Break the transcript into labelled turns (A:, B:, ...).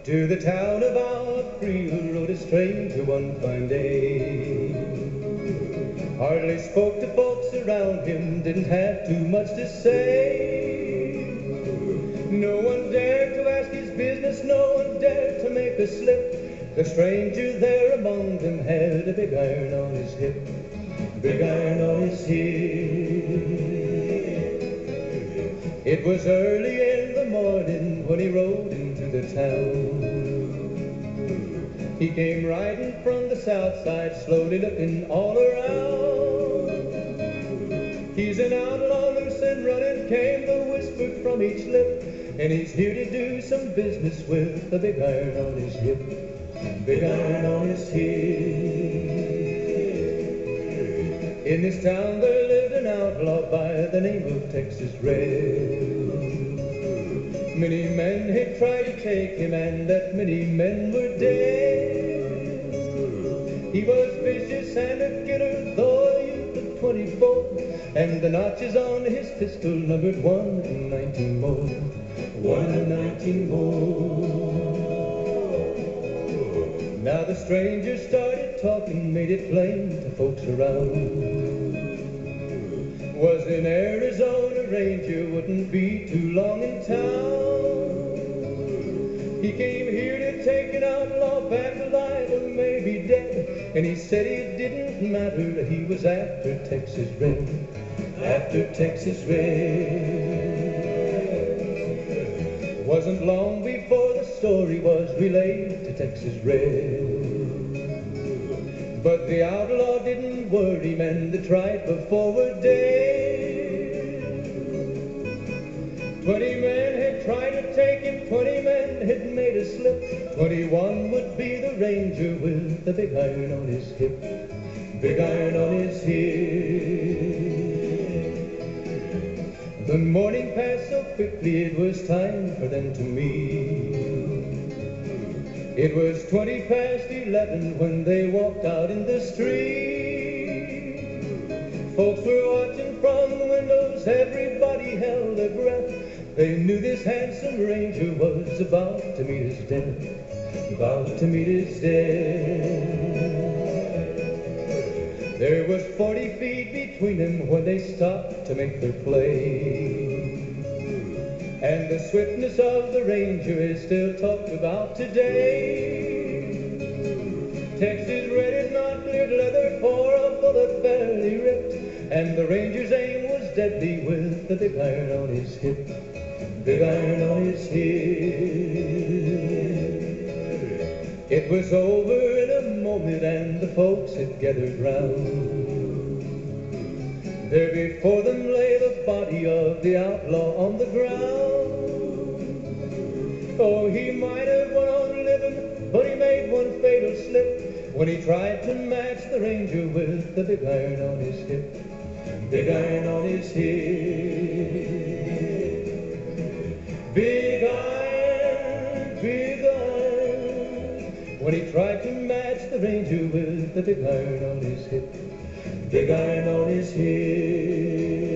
A: To the town of our Flue rode a stranger one fine day. Hardly spoke to folks around him, didn't have too much to say. No one dared to ask his business, no one dared to make a slip. The stranger there among them had a big iron on his hip, big iron on his hip. It was early in the morning when he rode into the town. He came riding from the south side, slowly looking all around. He's an outlaw, loose and running, came the whisper from each lip, and he's here to do some business with a big iron on his hip, big iron on his hip. In this town there lived an outlaw by the name of Texas Red. Many men had tried to take him, and that many men were dead. He was vicious and a killer, though a youth of 24, and the notches on his pistol numbered 1 and 19 more, 1 and 19 more. Now the stranger started talking, made it plain to folks around. Was in Arizona Ranger, wouldn't be too long in town. He came here to take an outlaw back alive or maybe dead, and he said it didn't matter, he was after Texas Red, after Texas Red. Wasn't long before the story was relayed to Texas Red. But the outlaw didn't worry him, and the tried before were dead. 20 men had tried to take him, 20 men had made a slip. 21 would be the ranger with the big iron on his hip, big iron on his hip. The morning passed so quickly, it was time for them to meet. It was 20 past 11 when they walked out in the street. Folks were watching from the windows, everybody held their breath. They knew this handsome ranger was about to meet his death, about to meet his death. There was 40 feet between them when they stopped to make their play. And the swiftness of the ranger is still talked about today. Texas Red is not cleared leather, for a bullet barely ripped, and the ranger's aim was deadly with the big iron on his hip, big iron on his hip. It was over in a moment, and the folks had gathered round. There before them lay the body of the outlaw on the ground. Oh, he might have went on living, but he made one fatal slip when he tried to match the ranger with the big iron on his hip, big iron on his hip. Big iron, when he tried to match the ranger with the big iron on his hip, big iron on his hip.